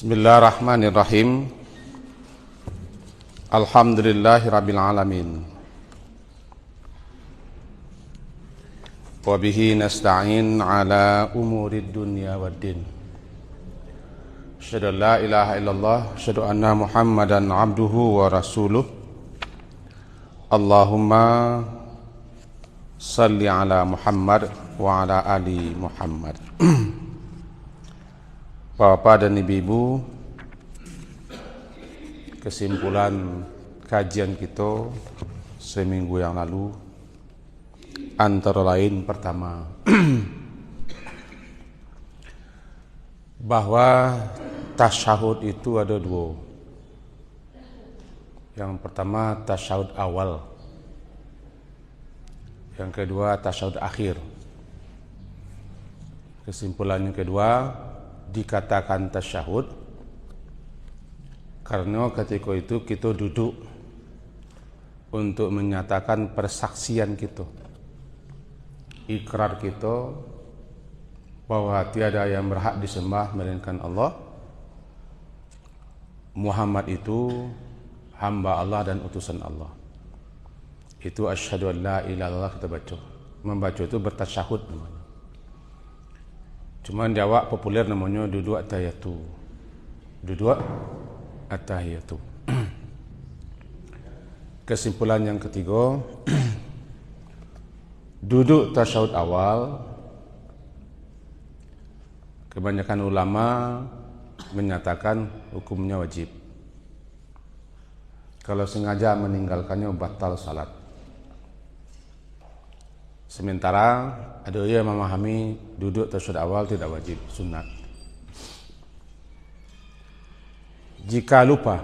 Bismillahirrahmanirrahim. Alhamdulillahirabbil alamin. Wa bihi nasta'in ala umurid dunya waddin. Asyhadu an la ilaha illallah, asyhadu anna Muhammadan abduhu wa rasuluh. Allahumma salli ala Muhammad wa ala ali Muhammad. Bapak dan Ibu, kesimpulan kajian kita seminggu yang lalu antara lain pertama bahwa tasyahud itu ada dua. Yang pertama tasyahud awal, yang kedua tasyahud akhir. Kesimpulan yang kedua, dikatakan tasyahud karena ketika itu kita duduk untuk menyatakan persaksian kita, ikrar kita bahwa tiada yang berhak disembah melainkan Allah, Muhammad itu hamba Allah dan utusan Allah. Itu asyhadu an la ilaha illallah kita baca. Membaca itu bertasyahud namanya. Cuman jawab populer namanya duduk at-tahiyatu. Duduk at-tahiyatu. Kesimpulan yang ketiga, duduk tasyahud awal, kebanyakan ulama menyatakan hukumnya wajib. Kalau sengaja meninggalkannya batal salat. Sementara ada yang memahami duduk tasyahud awal tidak wajib, sunat. Jika lupa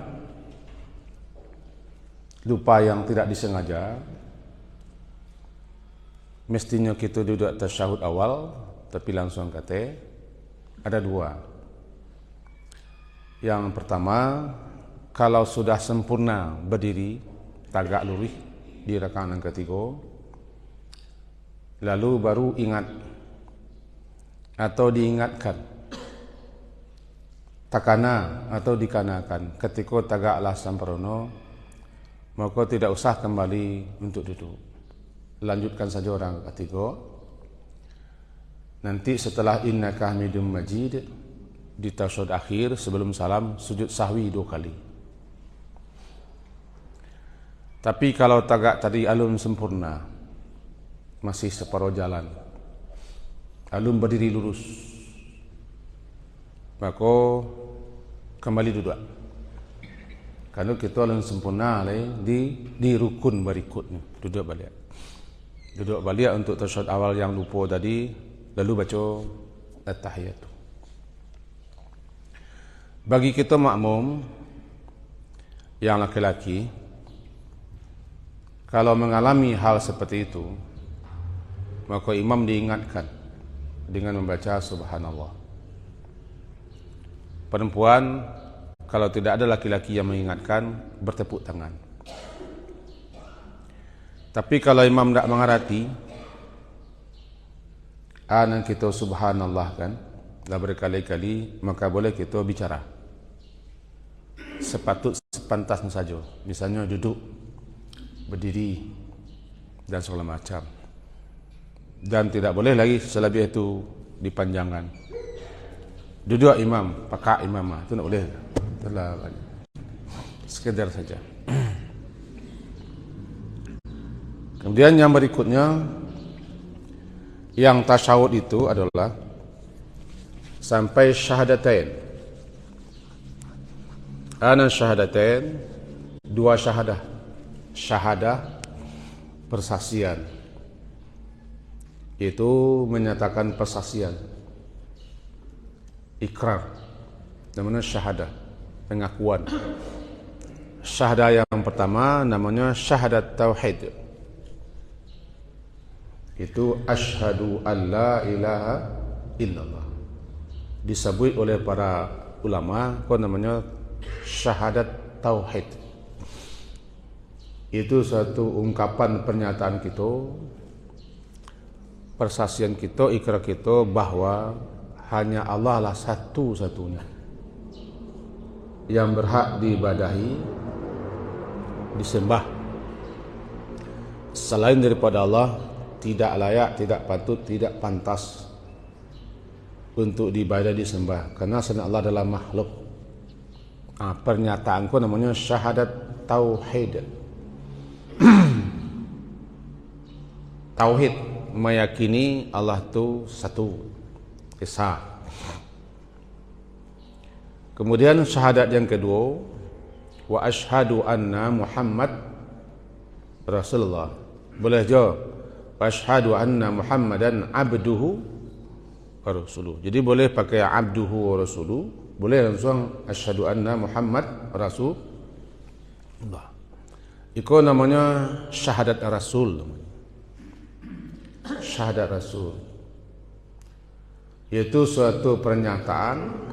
yang tidak disengaja, mestinya kita duduk tasyahud awal tapi langsung kata, ada dua. Yang pertama, kalau sudah sempurna berdiri tagak lurus di rakaat yang ketiga, lalu baru ingat atau diingatkan, takana atau dikanakan ketika tagaklah sampurna, maka tidak usah kembali untuk duduk. Lanjutkan saja orang ketiga. Nanti setelah innaka hamidum majid, di tasyahud akhir sebelum salam sujud sahwi 2 kali. Tapi kalau tagak tadi alun sempurna, masih separuh jalan, alun berdiri lurus, maka kembali duduk. Karena kita alun sempurna di rukun berikutnya, duduk balik untuk tasyahud awal yang lupa tadi, lalu baca at-tahiyatu. Bagi kita makmum yang laki-laki, kalau mengalami hal seperti itu, maka imam diingatkan dengan membaca subhanallah. Perempuan, kalau tidak ada laki-laki yang mengingatkan, bertepuk tangan. Tapi kalau imam tidak mengerti, anan kita subhanallah kan, dah berkali-kali, maka boleh kita bicara sepantasnya saja. Misalnya duduk, berdiri, dan segala macam. Dan tidak boleh lagi selebih itu dipanjangkan. Duduk imam, pakak imam, itu tidak boleh. Itulah sekedar saja. Kemudian yang berikutnya, yang tasyahud itu adalah sampai syahadatain. Ana syahadatain, 2 syahadah. Syahadah persaksian, itu menyatakan persaksian, ikrar, namanya syahadah, pengakuan. Syahadah yang pertama namanya syahadat tauhid, itu asyhadu an la ilaha illallah. Disebut oleh para ulama, namanya syahadat tauhid. Itu satu ungkapan pernyataan kita, persaksian kita, ikrar kita bahwa hanya Allah lah satu-satunya. yang berhak diibadahi, disembah selain daripada Allah tidak layak, tidak patut, tidak pantas untuk diibadah, disembah, karena selain Allah adalah makhluk. Pernyataanku namanya syahadat tauhid. Tauhid, meyakini Allah itu satu, esa. Kemudian syahadat yang kedua, wa asyhadu anna Muhammad Rasulullah. Boleh jo, wa asyhadu anna Muhammadan abduhu wa rasuluh. Jadi boleh pakai abduhu wa rasuluh, boleh langsung asyhadu anna Muhammad Rasulullah. Itu namanya syahadat Rasul. Syahadat Rasul, yaitu suatu pernyataan,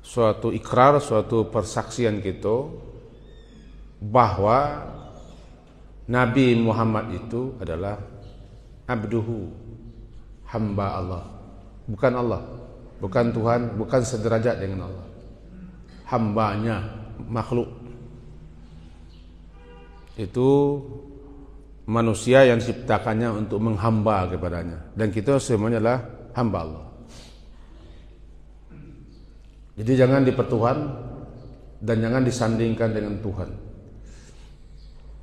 suatu ikrar, suatu persaksian kita bahwa Nabi Muhammad itu adalah abduhu, hamba Allah, bukan Allah, bukan Tuhan, bukan sederajat dengan Allah, hambanya, makhluk. Itu manusia yang diciptakannya untuk menghamba kepadanya, dan kita semuanya adalah hamba Allah. Jadi jangan dipertuhan dan jangan disandingkan dengan Tuhan,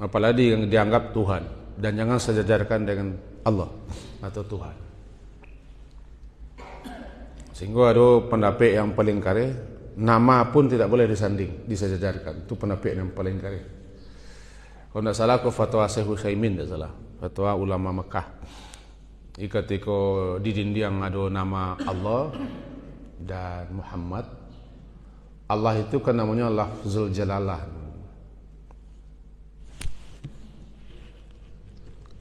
apalagi yang dianggap Tuhan, dan jangan sejajarkan dengan Allah atau Tuhan. Sehingga ada pendapat yang paling kare, nama pun tidak boleh disanding, disejajarkan. Itu pendapat yang paling kare. Kalau tidak salah, fatwa Syekh Utsaimin, tidak salah, fatwa ulama Mekah. Ketika di dinding ada nama Allah dan Muhammad, Allah itu kan namanya lafzul jalalah.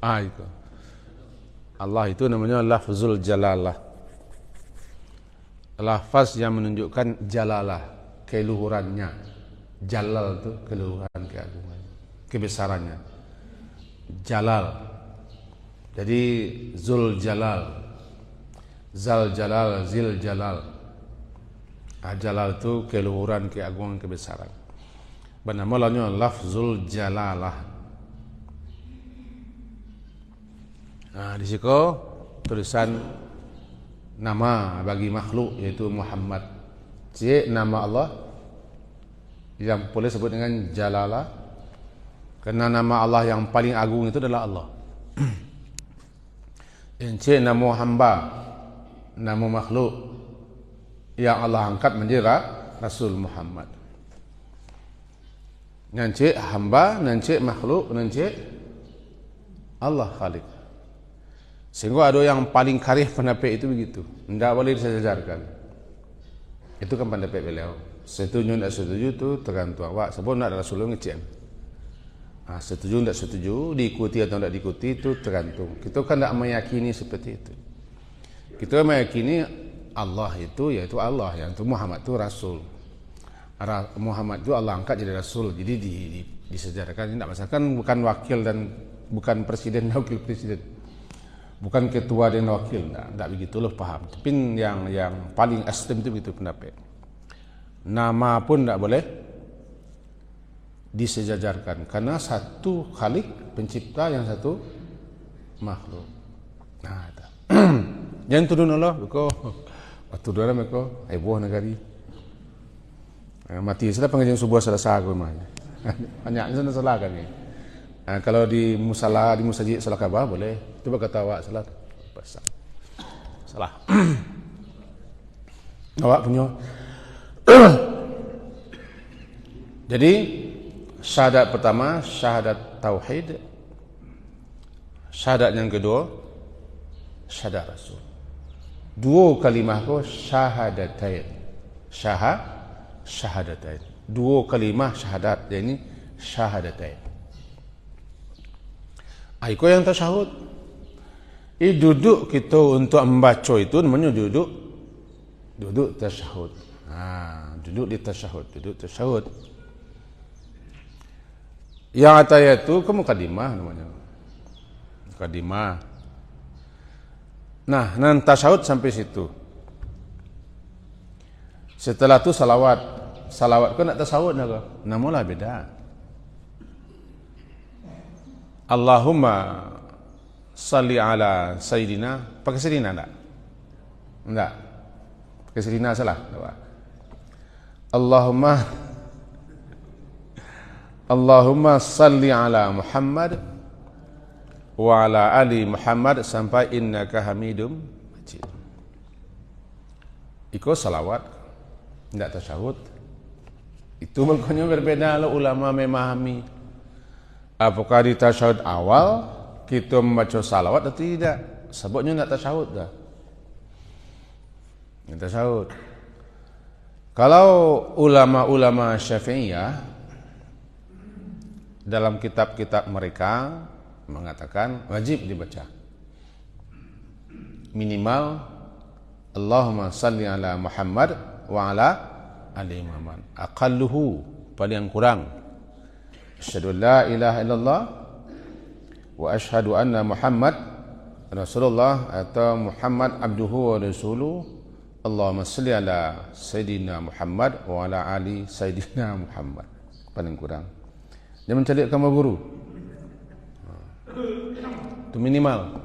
Itu Allah itu namanya lafzul jalalah, lafaz yang menunjukkan jalalah, keluhurannya. Jalal itu keluhuran, keagungan, kebesarannya. Jalal, jadi Zul Jalal, Zal Jalal, Zil Jalal. Jalal itu keluhuran, keagungan, kebesaran. Namanya lafzul jalalah. Di situ tulisan nama bagi makhluk, yaitu Muhammad. Nama Allah yang boleh sebut dengan jalalah, karena nama Allah yang paling agung itu adalah Allah. Yang nama hamba, nama makhluk yang Allah angkat menjadi Rasul Muhammad. Nanti hamba, nanti makhluk, nanti Allah Khalik. Sehingga ada yang paling karih pendapat itu begitu, tidak boleh disejajarkan. Itu kan pendapat beliau. Setuju tidak setuju itu tergantung awak. Sebab nak ada Rasulullah ngecek. Setuju tidak setuju, diikuti atau tidak diikuti itu tergantung. Kita kan tidak meyakini seperti itu. Kita meyakini Allah itu yaitu Allah, yang itu Muhammad itu Rasul. Muhammad itu Allah angkat jadi Rasul, jadi disejarahkan. Tidak masalah, kan bukan wakil dan bukan presiden dan wakil presiden, bukan ketua dan wakil, tidak begitu loh, paham. Tapi yang paling ekstrem itu begitu pendapat. Nama pun tidak boleh disejajarkan, karena satu Khalik pencipta, yang satu makhluk. Jangan tuduh Allah, waktu dua mereka heboh negari. Mati sudah pengajian subuh selesai aku mah. Hanya sana salah kan ni. Kalau di musala, di musajid salah khabar boleh. Coba kata awak salah. Pasal. Salah. Awak punya. Jadi syahadat pertama syahadat tauhid. Syahadat yang kedua syahadat Rasul. Dua kalimah ko syahadatain. Syahadatain. Dua kalimah syahadat, ini syahadatain. Iko yang tasyahud. Duduk kita untuk membaca itu namanya duduk tasyahud. Duduk di tasyahud, duduk tasyahud. Yang ataya itu ke mukadimah namanya. Mukadimah. Nah, tasyahud sampai situ. Setelah tu salawat. Salawat kau nak tasawuf dah kau. Namulah beda. Allahumma salli ala Sayyidina. Pakai Sayyidina tak? Enggak. Pakai Sayyidina salah. Allahumma salli ala Muhammad wa ala ali Muhammad sampai innaka hamidum majid. Ikut salawat, tidak tasyahud. Itu makanya berbeda lah ulama memahami. Apakah di tasyahud awal kita membaca salawat atau tidak? Sebabnya tidak tasyahud dah. Tidak tasyahud. Kalau ulama-ulama Syafi'iyah dalam kitab-kitab mereka mengatakan wajib dibaca. Minimal Allahumma salli ala Muhammad wa ala ali Muhammad. Aqalluhu, paling kurang. Asyhadu la ilaha illallah wa asyhadu anna Muhammad Rasulullah atau Muhammad abduhu wa rasuluh. Allahumma salli ala Sayyidina Muhammad wa ala ali Sayyidina Muhammad. Paling kurang. Jangan mencari kamar guru. Itu minimal.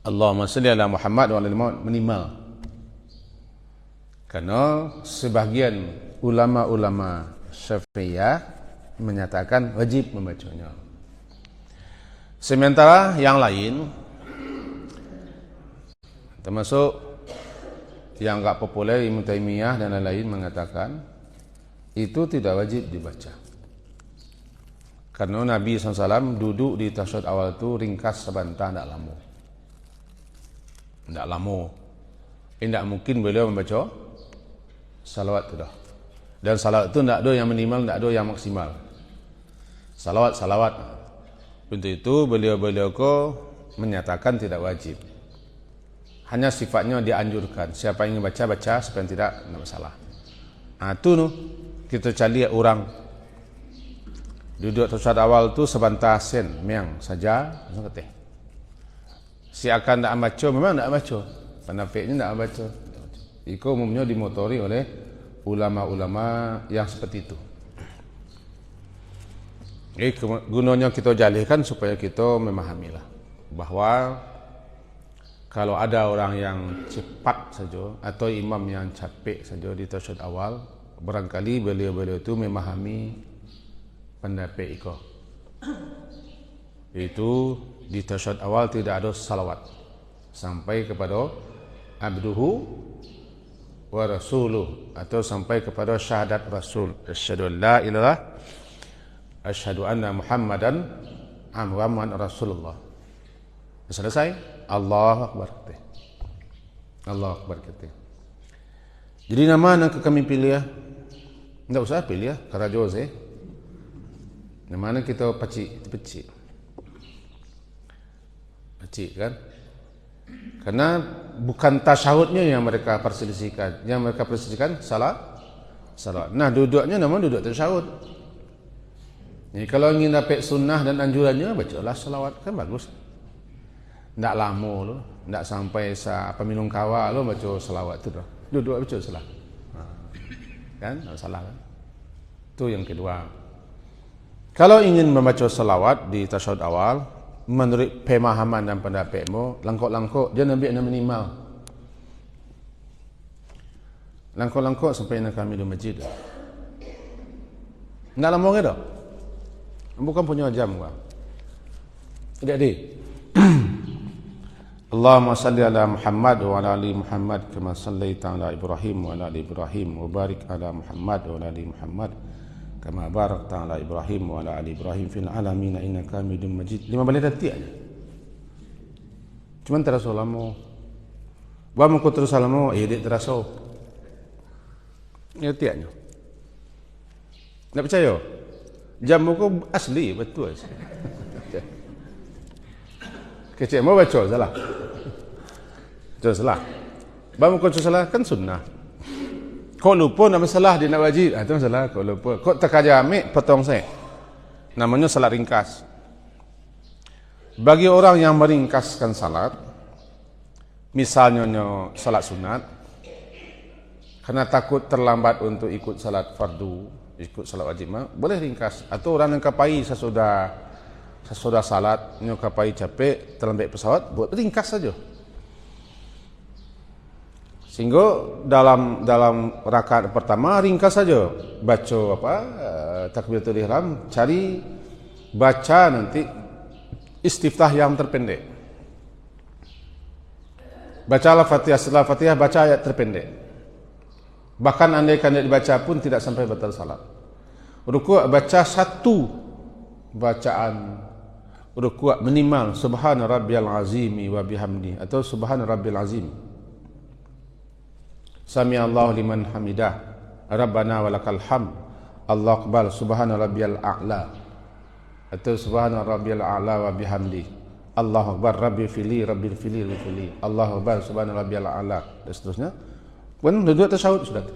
Allahumma salli ala Muhammad wa ala ali Muhammad minimal. Karena sebahagian ulama-ulama Syafi'iyah menyatakan wajib membacanya. Sementara yang lain termasuk yang enggak populer Ibnu Taimiyah dan lain-lain mengatakan itu tidak wajib dibaca. Karena Nabi SAW duduk di tasyahud awal itu ringkas sebentar, tidak lama. Tidak lama. Tidak mungkin beliau membaca salawat itu dah. Dan salawat itu tidak ada yang minimal, tidak ada yang maksimal. Salawat. Untuk itu beliau-beliau menyatakan tidak wajib. Hanya sifatnya dianjurkan. Siapa yang ingin baca, siapa yang tidak masalah. Itu kita cari orang duduk tasyahud awal tu sebentar sen miang saja langsung ketih. Si akan tak baca memang tak baca. Penafiknya tak baca. Itu umumnya dimotori oleh ulama-ulama yang seperti itu. Jadi gunanya kita jalihkan supaya kita memahamilah bahawa kalau ada orang yang cepat saja atau imam yang capek saja di tasyahud awal, barangkali beliau-beliau itu memahami pendapat iko. Itu di tasyahud awal tidak ada salawat sampai kepada abduhu wa rasuluh atau sampai kepada syahadat rasul. Asyhadu an la ilaha asyhadu anna Muhammadan Muhammad Rasulullah. Selesai, Allahu Akbar. Allahu Akbar kita. Jadi nama yang kami pilih ya. Tidak usah pilih ya, Karajoz eh. Nama kita pecik kan? Karena bukan tasyahudnya yang mereka perselisihkan. Yang mereka perselisihkan salat. Nah, duduknya nama duduk tasyahud. Jadi kalau ingin dapat sunnah dan anjurannya, bacalah salawat, kan bagus. Tak lama lo, tak sampai minum kawa lo baca salawat tu dah. Duduk baca salah. Kan? Tak salah kan? Itu yang kedua. Kalau ingin membaca salawat di tasyahud awal, menurut pemahaman dan pendapatmu, langkok-langkok dia ambil yang minimal. Langkok-langkok sampai nak kami di masjid. Tak lama ke dah? Bukan punya jam gua. Adik-adik. Allahumma salli ala Muhammad wa ala ali Muhammad kama sallaita ala Ibrahim wa ala ali Ibrahim wa barik ala Muhammad wa ala ali Muhammad kama barakta ala Ibrahim wa ala ali Ibrahim fil alamin innaka Hamidum Majid. 5 menit detik aja. Cuman terasa lama. Ba mau terus lama, dia terasa. Ya tiaknya. Tak percaya? Jam muka asli betul. Kecil mau baca salah. Baca salah. Bamu kau salah kan sunnah. Kau lupa nama salah dia nak wajib. Itu salah kau lupa. Kau tak aja ambil potong saya. Namanya salat ringkas. Bagi orang yang meringkaskan salat, misalnya salat sunat, Karena takut terlambat untuk ikut salat fardu, ikut salat wajib, boleh ringkas. Atau orang yang kapai sesudah salat, yang kapai capek, terlambat pesawat, buat ringkas saja. Sehingga dalam rakaat pertama ringkas saja, baca takbiratul ihram, cari baca nanti istiftah yang terpendek. Baca al-Fatihah, setelah Fatihah baca ayat terpendek. Bahkan andaikan dibaca pun tidak sampai batal salat. Rukuk baca satu bacaan rukuk minimal subhana rabbiyal azimi wa bihamdi atau subhana rabbil azim. Sami Allahu liman hamidah. Rabbana walakal hamd. Allahu akbar subhana rabbiyal a'la. Atau subhana rabbiyal a'la wa bihamdi. Allahu akbar rabbil fili rabbil fili li fili. Allahu akbar subhana rabbiyal a'la dan seterusnya. Pun duduk tasyahud sudah.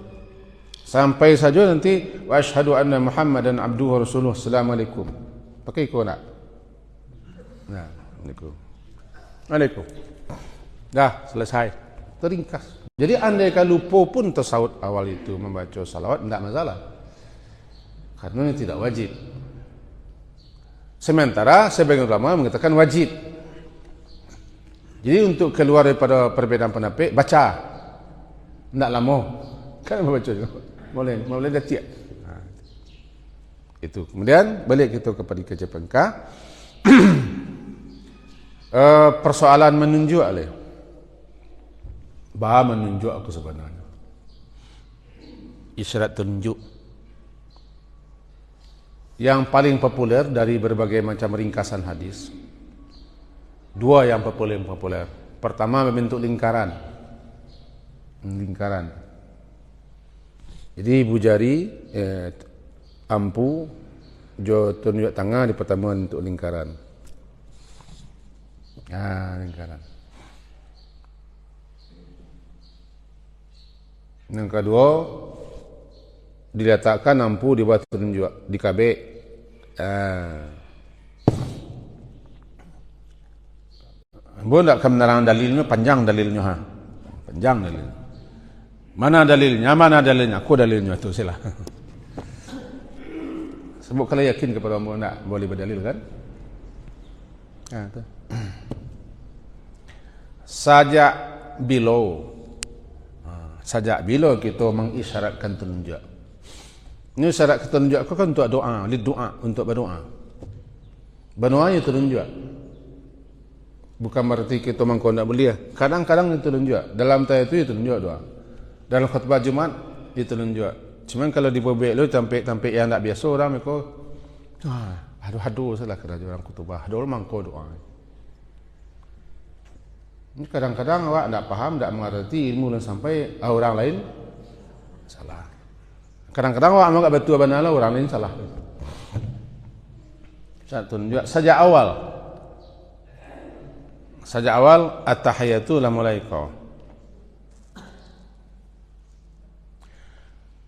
Sampai saja nanti wa asyhadu anna Muhammadan abduhu wa rasuluh. Assalamualaikum. Pakai ikut nak? Nah, Assalamualaikum. Waalaikum. Dah selesai. Teringkas. Jadi andaikan lupa pun tasyahud awal itu membaca salawat tidak masalah. Karena ini tidak wajib. Sementara sebagian ulama mengatakan wajib. Jadi untuk keluar daripada perbedaan pendapat, baca. Tak lama kan membaca juga boleh dah tiap. Itu kemudian balik kita kepada kerja pengkah. Persoalan menunjuk bahawa menunjuk aku sebenarnya isyarat tunjuk yang paling populer dari berbagai macam ringkasan hadis. Dua yang populer. Pertama membentuk lingkaran. Jadi ibu jari ampu jo tunjuk tangan di pertemuan untuk lingkaran. Lingkaran. Yang kedua diletakkan ampu di bawah tunjuk di kabek. Boleh tak kebenaran dalilnya panjang dalilnya panjang dalilnya. Mana dalilnya? Aku dalilnya tu silah. Sebab kalau yakin kepada Allah nak boleh berdalil kan? Tu. Sajak bila kita mengisyaratkan tunjuk. Ini syarat tunjuk aku kan untuk doa, untuk berdoa. Berdoa itu tunjuk. Bukan berarti kita mengkondak belia. Kadang-kadang itu tunjuk. Dalam tayat itu tunjuk doa. Dalam khutbah Jumat itu tunjuk. Cuma kalau di bobek lu tampik yang tak biasa orang mereka aduh salah kerja orang khutbah. Aduh mangko doa. Kadang-kadang awak tak faham, tak mengerti ilmu dan sampai orang lain salah. Kadang-kadang awak menganggap betul benar orang lain salah. Satu tunjuk sejak awal at-tahiyatu lamulaika.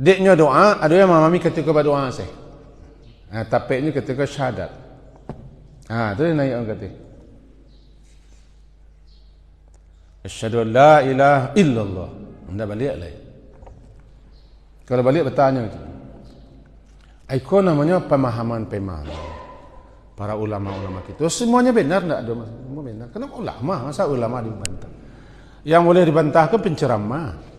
Deknya doa, ada yang memahami ketika berdoa sih. Tapi ini ketika syahadat. Itu yang naik orang kata. Asyhadu an la ilaha illallah. Anda balik lagi. Kalau balik bertanya itu. Itu namanya pemahaman para ulama-ulama kita. Semuanya benar tak ada masalah. Semua benar. Kenapa ulama? Masa ulama dibantah? Yang boleh dibantah ke penceramah.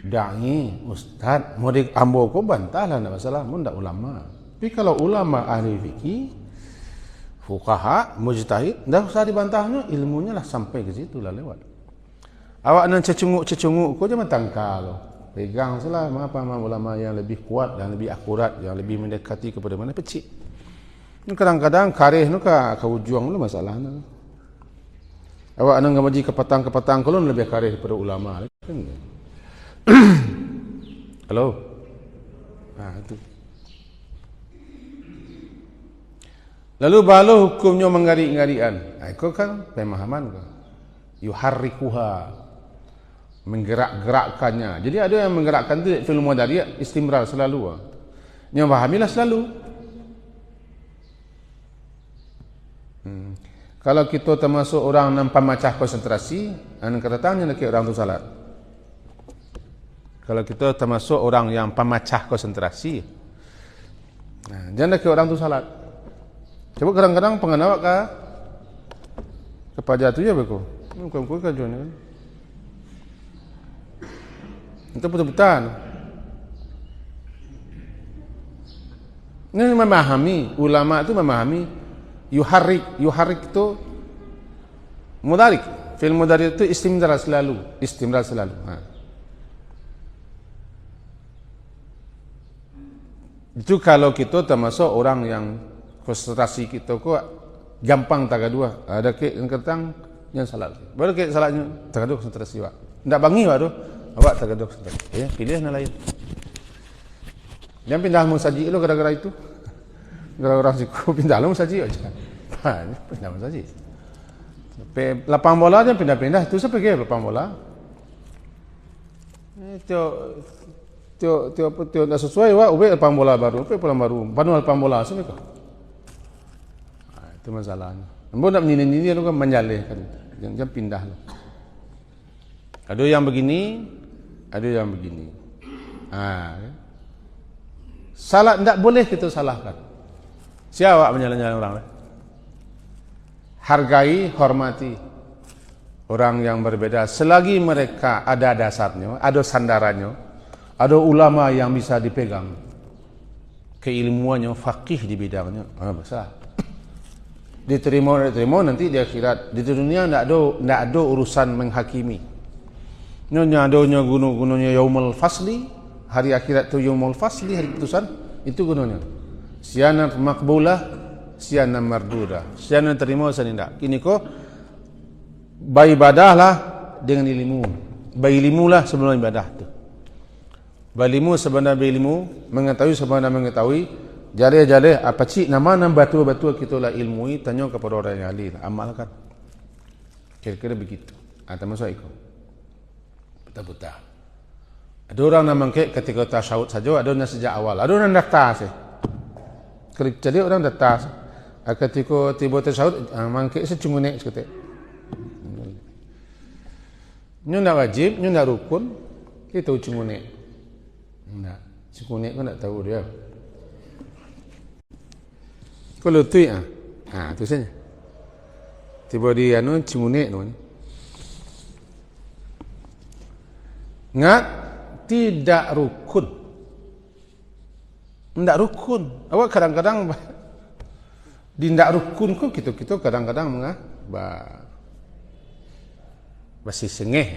Da'i, ustaz, mau diambil kau bantahlah, tak masalah, pun tak ulama. Tapi kalau ulama ahli fikih, fuqaha, mujtahid, dah usah dibantahnya, ilmunya lah sampai ke situ lah lewat. Awak nak cecunguk kau jangan tangkal. Pegang salah, apa ulama yang lebih kuat dan lebih akurat, yang lebih mendekati kepada mana pecik. Kadang-kadang karih nu ka ujung lu masalah na. Awak nak ngaji ke petang kalau lebih karih daripada ulama kan. Halo. Itu. Lalu balo hukumnya menggarik-garikan. Itu kan pemahaman kan. Yuharrikuha, menggerak-gerakkannya. Jadi ada yang menggerakkan itu fil mudhari' istimrar selalu. Yang pahamilah selalu. Kalau kita termasuk orang nampak macam konsentrasi, anak kata tanya nak orang tu salat. Kalau kita termasuk orang yang pemecah konsentrasi, nah, jangan lagi orang tu salat. Coba kadang-kadang pengenawak ke pajak tu ya beku. Bukan kajuan kan. Itu betul-betul. Ini memahami, ulama itu memahami yuharrik itu mudarik. Fi'il mudarik itu istimrar selalu. Itu kalau kita termasuk orang yang konsentrasi kita kok gampang tagadua. Ada ke kertang yang salat. Baru ke salatnya tagadua konsentrasi wak. Ndak bangi wak tu. Awak tagadua konsentrasi. Ya, pilih yang lain. Jangan pindah musaji lo gara-gara itu. Gara-gara siku pindah lo musaji aja. Pindah musaji. Lapang bola dia pindah-pindah. Itu siapa ke lapang bola? Tio tak sesuai wak. Ubek lapang bola baru. Panu lapang bola semua kau. Itu masalahnya. Ambo nak menini lo kan menyalihkan. Jangan pindah lo. Ada yang begini, ada yang begini. Salah tidak boleh kita salahkan. Siapa menyalahkan orang? Hargai, hormati orang yang berbeda. Selagi mereka ada dasarnya, ada sandarannya, ada ulama yang bisa dipegang, keilmuannya, faqih di bidangnya, besar. Diterima nanti di akhirat. Di dunia tidak ada urusan menghakimi. Nyonya adanya gunanya yaumul fasli. Hari akhirat tu yaumul fasli, hari putusan, itu gunanya. Siana makbulah, siana mardudah. Siana terima, siana tidak. Kini kau beribadahlah dengan ilmu. Berilmulah sebelum ibadah tu. Berilmu sebenarnya berilmu, mengetahui sebenarnya mengetahui. Jale apa cik nama batu-batu kita lah ilmui, tanya kepada orang yang ahli, amalkan. Kira-kira begitu. Termasuk itu. Betul-betul. Ada orang nak mengkek ketika tasyahud saja, ada orang sejak awal, ada orang daftar sih. Jadi orang daftar. Ketika tiba tasyahud, mengkek secungunek seketik. Nyo nak wajib, nyo nak rukun, kita cungunek. Nak, cungunek kau nak tahu dia. Kau lutui tu saja. Tiba di cungunek tu. Ngat tidak rukun. Tidak rukun. Awak kadang-kadang di tidak rukun kok kita kadang-kadang masih sengeh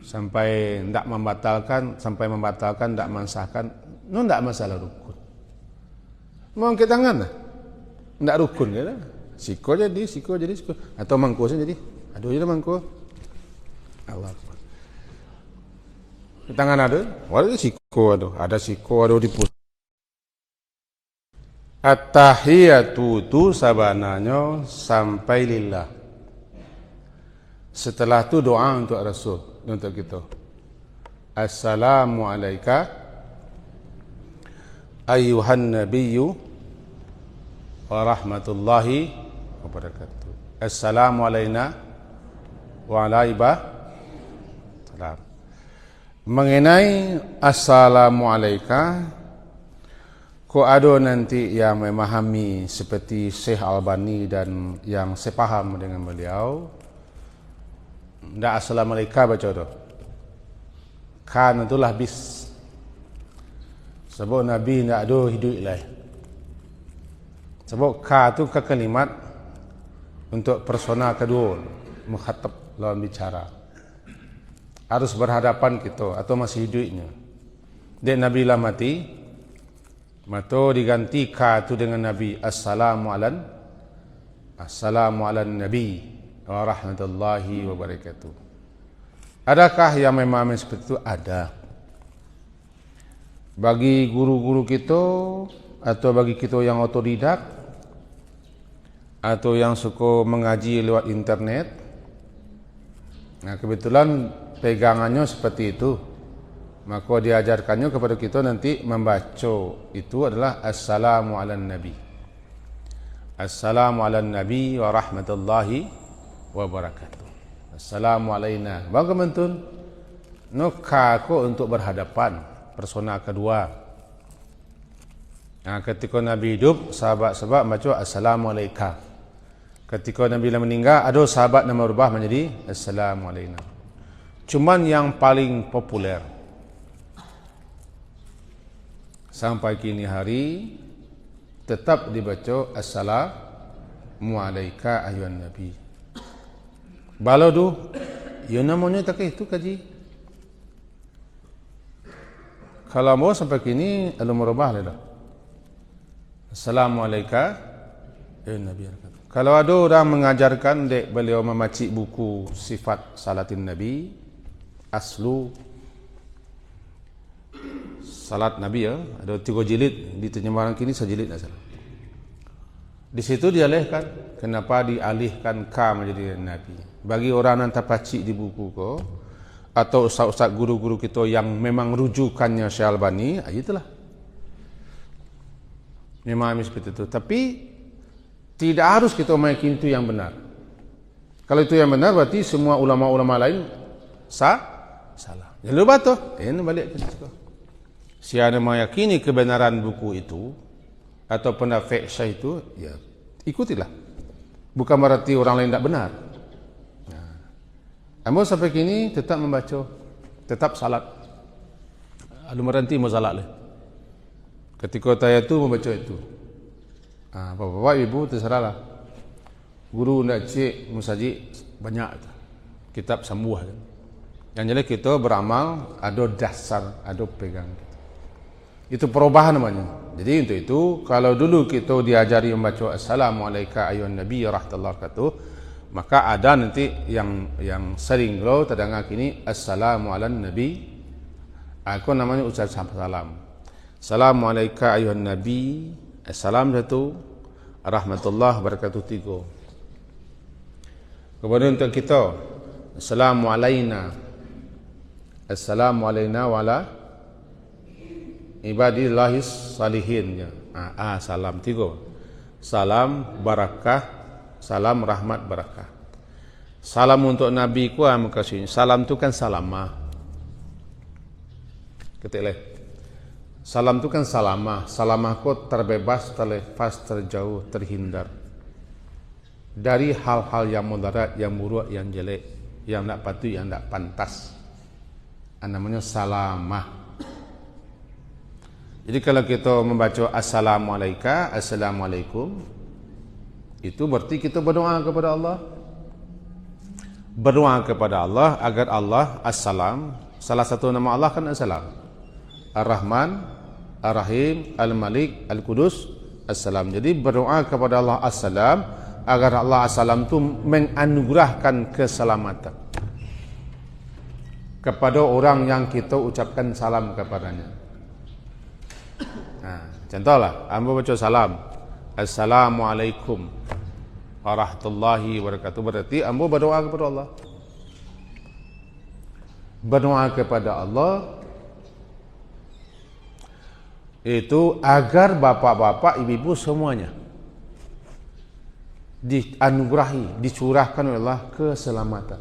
sampai tidak membatalkan tidak mensahkan. No tidak masalah rukun. Mau angkat tangan lah. Tidak rukun je lah. Siko jadi. Atau mangko jadi. Aduh je lah mangko. Allah. Tangan ada, ada siko ada di pusat. At-tahiyatu tu sabananya sampai lillah. Setelah tu doa untuk Rasul, untuk kita. Assalamu alayka ayyuhan nabiyyu wa rahmatullahi wa barakatuh. Assalamu alayna wa ala salam. Mengenai assalamualaikum, kau ada nanti yang memahami seperti Syekh Albani dan yang sepaham dengan beliau. Tidak assalamualaikum baca tu. Kan itulah bis. Sebab Nabi tidak ada hidup lain. Sebab ka itu ke kalimat untuk persona kedua, mukhatab lawan bicara. Harus berhadapan kita atau masih hidupnya. Dan Nabi lah mati, maka diganti ka itu dengan Nabi. Assalamu alan Nabi wa rahmatullahi wa barakatuh. Adakah yang memahami seperti itu? Ada. Bagi guru-guru kita atau bagi kita yang otodidak atau yang suka mengaji lewat internet, nah kebetulan pegangannya seperti itu, maka diajarkannya kepada kita nanti membaca itu adalah Assalamu ala Nabi. Assalamu ala Nabi wa rahmatullahi wa barakatuh. Assalamu alayna. Bagaimana Nukaku untuk berhadapan, persona kedua. Ketika Nabi hidup, sahabat-sahabat baca Assalamualaikum. Ketika Nabi meninggal, ada sahabat nama berubah menjadi Assalamualaikum. Cuman yang paling populer sampai kini hari tetap dibaca Assalamualaikum ayuhan Nabi. Balau tu, ya namanya tak itu kaji. Kalau mau sampai kini, alu merubah lah. Assalamualaikum ayuhan Nabi. Kalau ada orang mengajarkan dek beliau memacik buku sifat salatin Nabi, aslu salat Nabi ya, ada 3 jilid, di terjemahan kini sejilid tak salah. Di situ dialihkan, kenapa dialihkan K menjadi Nabi. Bagi orang yang terpacik di buku ko, atau ustaz-ustaz guru-guru kita yang memang rujukannya Syekh Albani, itulah. Memang seperti itu. Tapi tidak harus kita meyakini itu yang benar. Kalau itu yang benar, berarti semua ulama-ulama lain salah. Jangan lupa tu. Ini balik ke situ. Siapa meyakini kebenaran buku itu atau pendapat Syekh itu, ya ikutilah. Bukan berarti orang lain tidak benar. Namun sampai kini tetap membaca, tetap salat. Ada merenti mau salat lah. Ketika tayat itu membaca itu. Bapak-bapak, ibu terserahlah. Guru nak cik musajid banyak kitab sambuh. Yang jelas kita beramal ada dasar, ada pegang. Itu perubahan namanya. Jadi untuk itu kalau dulu kita diajari membaca Assalamualaikum ayuhan Nabi rahmatullahi wabarakatuh, maka ada nanti yang sering lo terdengar kini Assalamualaikum Nabi. Aku namanya ucap salam. Assalamualaikum ayuhan Nabi. Assalam satu, rahmatullah wabarakatuh 3. Kemudian untuk kita, Assalamualaikum wa ala ibadillahis salihin. Salam 3. Salam barakah, salam rahmat barakah. Salam untuk Nabi ku makasih. Salam tu kan salamah. Ketik salam tu kan salamah. Salamah ku terbebas, terlepas, terjauh, terhindar dari hal-hal yang mudarat, yang buruk, yang jelek, yang tak patut, yang tak pantas. Namanya salamah. Jadi kalau kita membaca Assalamualaikum, itu berarti kita berdoa kepada Allah. Berdoa kepada Allah agar Allah Assalam. Salah satu nama Allah kan Assalam. Ar-Rahman, Ar-Rahim, Al-Malik, Al-Qudus, Assalam. Jadi berdoa kepada Allah Assalam agar Allah Assalam itu menganugerahkan keselamatan kepada orang yang kita ucapkan salam kepadanya. Contohlah, amba baca salam Assalamualaikum warahmatullahi wabarakatuh, berarti amba berdoa kepada Allah. Berdoa kepada Allah itu agar bapak-bapak, ibu-ibu semuanya dianugerahi, dicurahkan oleh Allah keselamatan.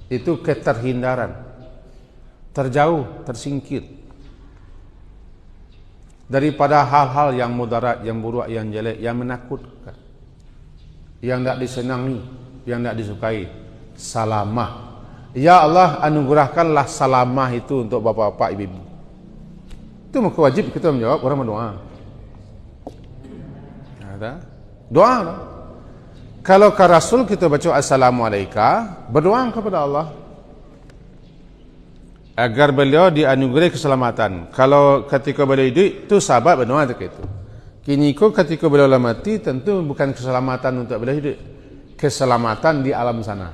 Itu keterhindaran, terjauh, tersingkir daripada hal-hal yang mudarat, yang buruk, yang jelek, yang menakutkan, yang tak disenangi, yang tak disukai. Salamah. Ya Allah, anugerahkanlah salamah itu untuk bapak-bapak, ibu-ibu. Itu maka wajib kita menjawab, orang berdoa. Doa. Kalau ke Rasul kita baca Assalamualaikum, berdoa kepada Allah agar beliau dianugerahi keselamatan. Kalau ketika beliau hidup, itu sahabat berdoa ketika itu. Kini ketika beliau mati, tentu bukan keselamatan untuk beliau hidup, keselamatan di alam sana,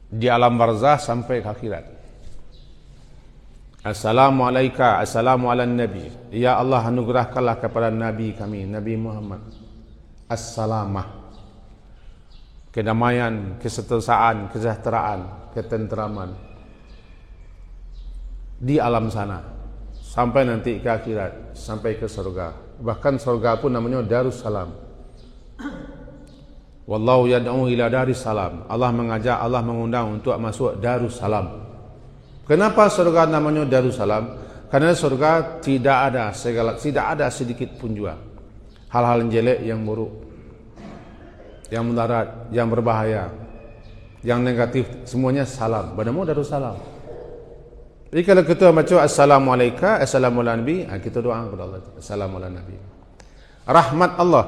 di alam barzah sampai ke akhirat. Assalamualaikum, assalamualaikum Nabi. Ya Allah, anugerahkanlah kepada Nabi kami, Nabi Muhammad, Assalamah, kedamaian, kesejahteraan, ketenteraman di alam sana sampai nanti ke akhirat, sampai ke surga. Bahkan surga pun namanya Darussalam. Wallahu yad'u ila daris salam. Allah mengajak, Allah mengundang untuk masuk Darussalam. Kenapa surga namanya Darussalam? Karena surga tidak ada sedikit pun juga hal-hal yang jelek, yang buruk, yang mudarat, yang berbahaya, yang negatif, semuanya salam. Bernama Darussalam. Jadi kalau kita baca Assalamualaikum, Assalamualaikum Nabi, kita doa kepada Allah. Assalamualaikum Nabi. Rahmat Allah,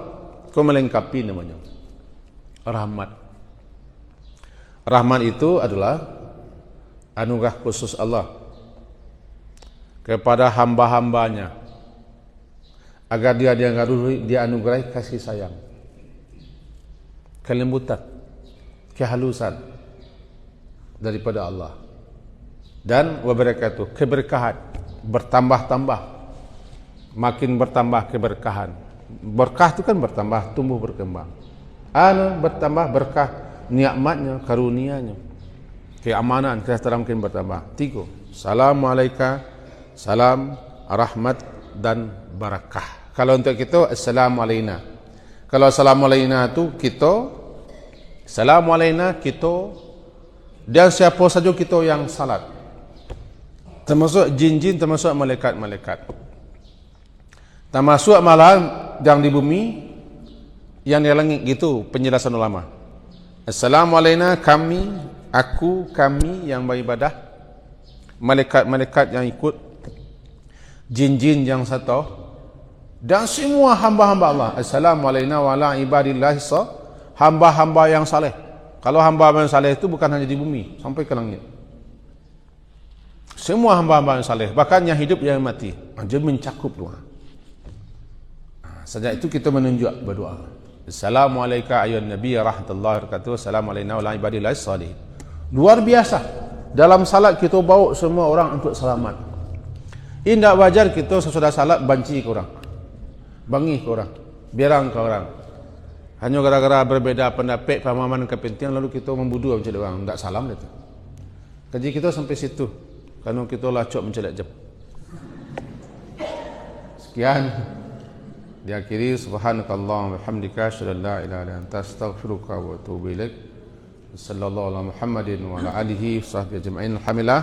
kau melengkapi namanya. Rahmat. Rahmat itu adalah anugerah khusus Allah kepada hamba-hambanya agar dia dianugerahi kasih sayang, kelembutan, kehalusan daripada Allah, dan wabarakatuh, keberkahan, bertambah-tambah, makin bertambah keberkahan. Berkah itu kan bertambah, tumbuh berkembang. Bertambah berkah, nikmatnya, karunianya, keamanan, kesejahteraan mungkin bertambah. 3. Assalamualaikum, salam, rahmat dan barakah. Kalau untuk kita, Assalamualaikum. Kalau Assalamualaikum itu kita, Assalamualaikum kita, dan siapa saja kita yang salat, termasuk jin-jin, termasuk malaikat-malaikat, termasuk malah yang di bumi, yang di langit, gitu penjelasan ulama. Assalamualaikum kami, aku, kami yang beribadah, malaikat-malaikat yang ikut, jin-jin yang satu, dan semua hamba-hamba Allah. Assalamualaikum wa ala ibadillahi hamba-hamba yang saleh. Kalau hamba yang saleh itu bukan hanya di bumi, sampai ke langit. Semua hamba-hamba yang saleh, bahkan yang hidup yang mati, dia mencakup doa. Sejak itu kita menunjuk berdoa. Assalamualaikum ayuhan nabi rahmatullahi wabarakatuh. Assalamualaikum wa ala ibadillahi salihin. Luar biasa. Dalam salat kita bawa semua orang untuk selamat. Ini tak wajar kita sesudah salat banci ke orang, bangih ke orang, berang ke orang. Hanya gara-gara berbeza pendapat, pemahaman, kepentingan, lalu kita membunuh mencari orang. Tak salam itu. Kaji kita sampai situ. Karena kita lacok mencari jeb. Sekian. Diakhiri, subhanakallah wa bihamdika, asyhadu an la ilaha illa anta, astaghfiruka wa atubu ilaik. Sallallahu alaihi Muhammadin wa ala alihi wa sahbihi ajma'in. Alhamdulillah.